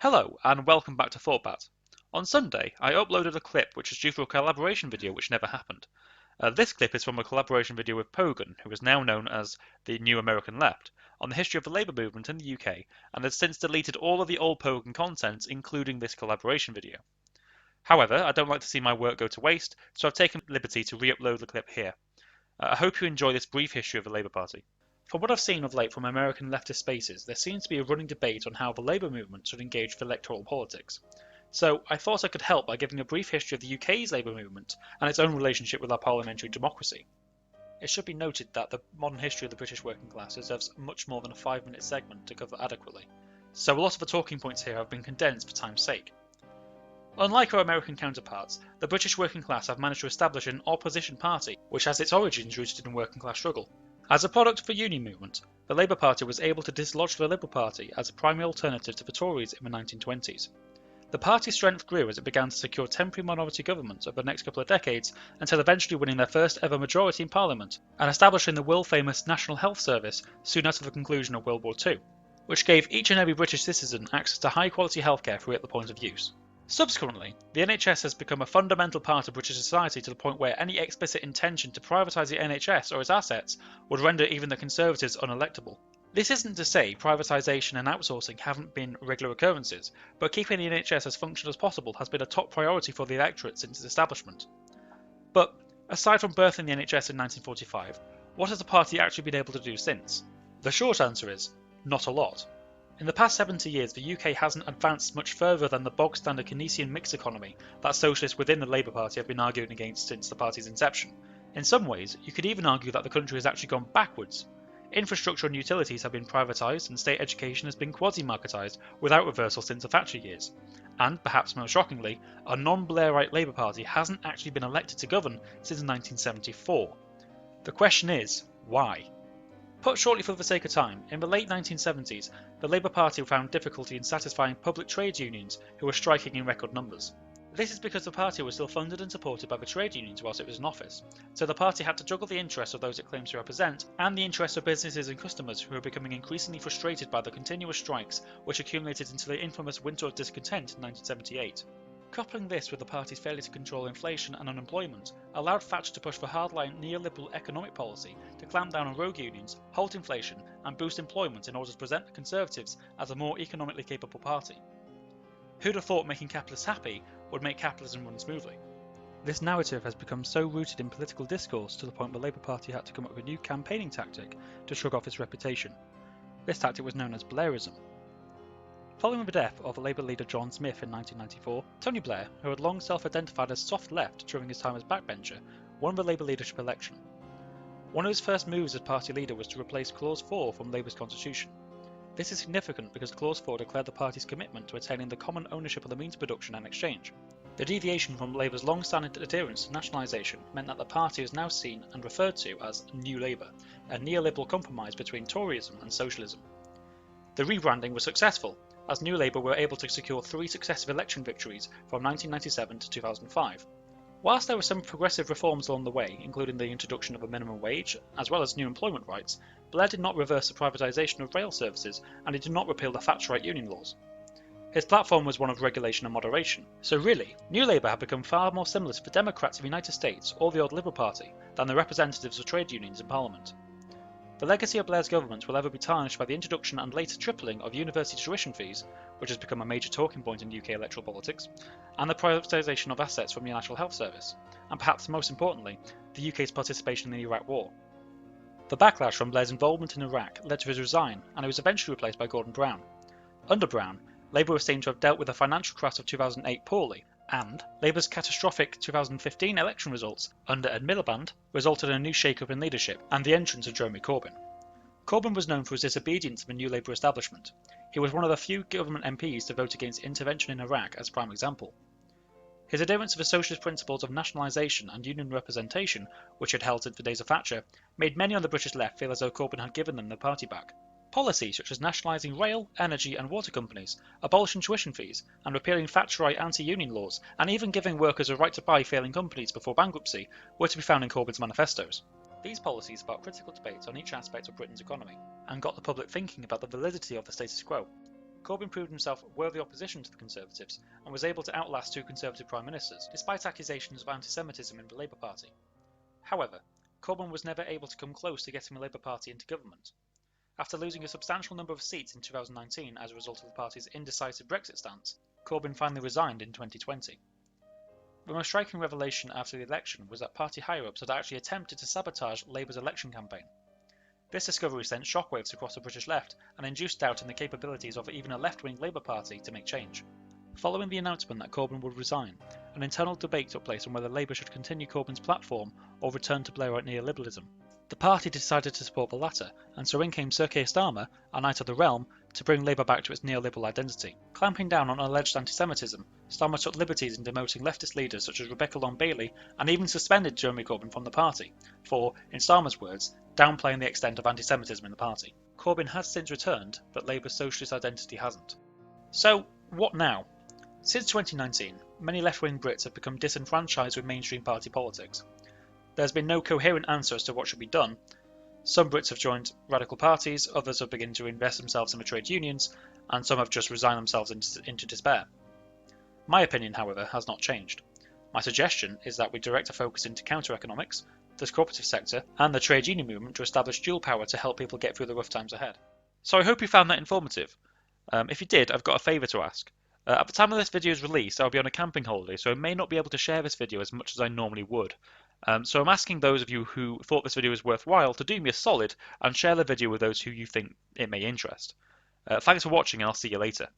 Hello, and welcome back to ThoughtBat. On Sunday, I uploaded a clip which was due for a collaboration video which never happened. This clip is from a collaboration video with Pogan, who is now known as the New American Left, on the history of the labour movement in the UK, and has since deleted all of the old Pogan content, including this collaboration video. However, I don't like to see my work go to waste, so I've taken liberty to re-upload the clip here. I hope you enjoy this brief history of the Labour Party. From what I've seen of late from American leftist spaces, there seems to be a running debate on how the Labour movement should engage with electoral politics. So I thought I could help by giving a brief history of the UK's Labour movement and its own relationship with our parliamentary democracy. It should be noted that the modern history of the British working class deserves much more than a 5-minute segment to cover adequately, so a lot of the talking points here have been condensed for time's sake. Unlike our American counterparts, the British working class have managed to establish an opposition party which has its origins rooted in working class struggle. As a product of the Union movement, the Labour Party was able to dislodge the Liberal Party as a primary alternative to the Tories in the 1920s. The party's strength grew as it began to secure temporary minority governments over the next couple of decades until eventually winning their first ever majority in Parliament and establishing the world-famous National Health Service soon after the conclusion of World War II, which gave each and every British citizen access to high-quality healthcare free at the point of use. Subsequently, the NHS has become a fundamental part of British society to the point where any explicit intention to privatise the NHS or its assets would render even the Conservatives unelectable. This isn't to say privatisation and outsourcing haven't been regular occurrences, but keeping the NHS as functional as possible has been a top priority for the electorate since its establishment. But, aside from birthing the NHS in 1945, what has the party actually been able to do since? The short answer is, not a lot. In the past 70 years, the UK hasn't advanced much further than the bog-standard Keynesian mixed economy that socialists within the Labour Party have been arguing against since the party's inception. In some ways, you could even argue that the country has actually gone backwards. Infrastructure and utilities have been privatised and state education has been quasi-marketised without reversal since the Thatcher years. And, perhaps most shockingly, a non-Blairite Labour Party hasn't actually been elected to govern since 1974. The question is, why? Put shortly for the sake of time, in the late 1970s, the Labour Party found difficulty in satisfying public trade unions who were striking in record numbers. This is because the party was still funded and supported by the trade unions whilst it was in office, so the party had to juggle the interests of those it claims to represent and the interests of businesses and customers who were becoming increasingly frustrated by the continuous strikes which accumulated into the infamous Winter of Discontent in 1978. Coupling this with the party's failure to control inflation and unemployment allowed Thatcher to push for hardline neoliberal economic policy to clamp down on rogue unions, halt inflation and boost employment in order to present the Conservatives as a more economically capable party. Who'd have thought making capitalists happy would make capitalism run smoothly? This narrative has become so rooted in political discourse to the point the Labour Party had to come up with a new campaigning tactic to shrug off its reputation. This tactic was known as Blairism. Following the death of Labour leader John Smith in 1994, Tony Blair, who had long self-identified as soft left during his time as backbencher, won the Labour leadership election. One of his first moves as party leader was to replace Clause 4 from Labour's constitution. This is significant because Clause 4 declared the party's commitment to attaining the common ownership of the means of production and exchange. The deviation from Labour's long-standing adherence to nationalisation meant that the party is now seen and referred to as New Labour, a neoliberal compromise between Toryism and socialism. The rebranding was successful, as New Labour were able to secure 3 successive election victories from 1997 to 2005. Whilst there were some progressive reforms along the way, including the introduction of a minimum wage, as well as new employment rights, Blair did not reverse the privatisation of rail services and he did not repeal the Thatcherite union laws. His platform was one of regulation and moderation, so really, New Labour had become far more similar to the Democrats of the United States or the old Liberal Party than the representatives of trade unions in Parliament. The legacy of Blair's government will ever be tarnished by the introduction and later tripling of university tuition fees, which has become a major talking point in UK electoral politics, and the privatisation of assets from the National Health Service, and perhaps most importantly, the UK's participation in the Iraq War. The backlash from Blair's involvement in Iraq led to his resign, and he was eventually replaced by Gordon Brown. Under Brown, Labour was seen to have dealt with the financial crash of 2008 poorly, and Labour's catastrophic 2015 election results under Ed Miliband resulted in a new shake-up in leadership and the entrance of Jeremy Corbyn. Corbyn was known for his disobedience to the new Labour establishment. He was one of the few government MPs to vote against intervention in Iraq as a prime example. His adherence to the socialist principles of nationalisation and union representation, which he had held since the days of Thatcher, made many on the British left feel as though Corbyn had given them their party back. Policies such as nationalising rail, energy and water companies, abolishing tuition fees, and repealing Thatcherite anti-union laws, and even giving workers a right to buy failing companies before bankruptcy, were to be found in Corbyn's manifestos. These policies sparked critical debates on each aspect of Britain's economy, and got the public thinking about the validity of the status quo. Corbyn proved himself worthy opposition to the Conservatives and was able to outlast two Conservative Prime Ministers, despite accusations of anti-Semitism in the Labour Party. However, Corbyn was never able to come close to getting the Labour Party into government. After losing a substantial number of seats in 2019 as a result of the party's indecisive Brexit stance, Corbyn finally resigned in 2020. The most striking revelation after the election was that party higher-ups had actually attempted to sabotage Labour's election campaign. This discovery sent shockwaves across the British left and induced doubt in the capabilities of even a left-wing Labour Party to make change. Following the announcement that Corbyn would resign, an internal debate took place on whether Labour should continue Corbyn's platform or return to Blairite neoliberalism. The party decided to support the latter, and so in came Sir Keir Starmer, a Knight of the Realm, to bring Labour back to its neoliberal identity. Clamping down on alleged anti-Semitism, Starmer took liberties in demoting leftist leaders such as Rebecca Long-Bailey and even suspended Jeremy Corbyn from the party for, in Starmer's words, downplaying the extent of anti-Semitism in the party. Corbyn has since returned, but Labour's socialist identity hasn't. So, what now? Since 2019, many left-wing Brits have become disenfranchised with mainstream party politics. There's been no coherent answer as to what should be done. Some Brits have joined radical parties, others have begun to invest themselves in the trade unions, and some have just resigned themselves into despair. My opinion, however, has not changed. My suggestion is that we direct a focus into counter-economics, the cooperative sector, and the trade union movement to establish dual power to help people get through the rough times ahead. So I hope you found that informative. If you did, I've got a favour to ask. At the time of this video is released, I'll be on a camping holiday, so I may not be able to share this video as much as I normally would. So I'm asking those of you who thought this video was worthwhile to do me a solid and share the video with those who you think it may interest. Thanks for watching, and I'll see you later.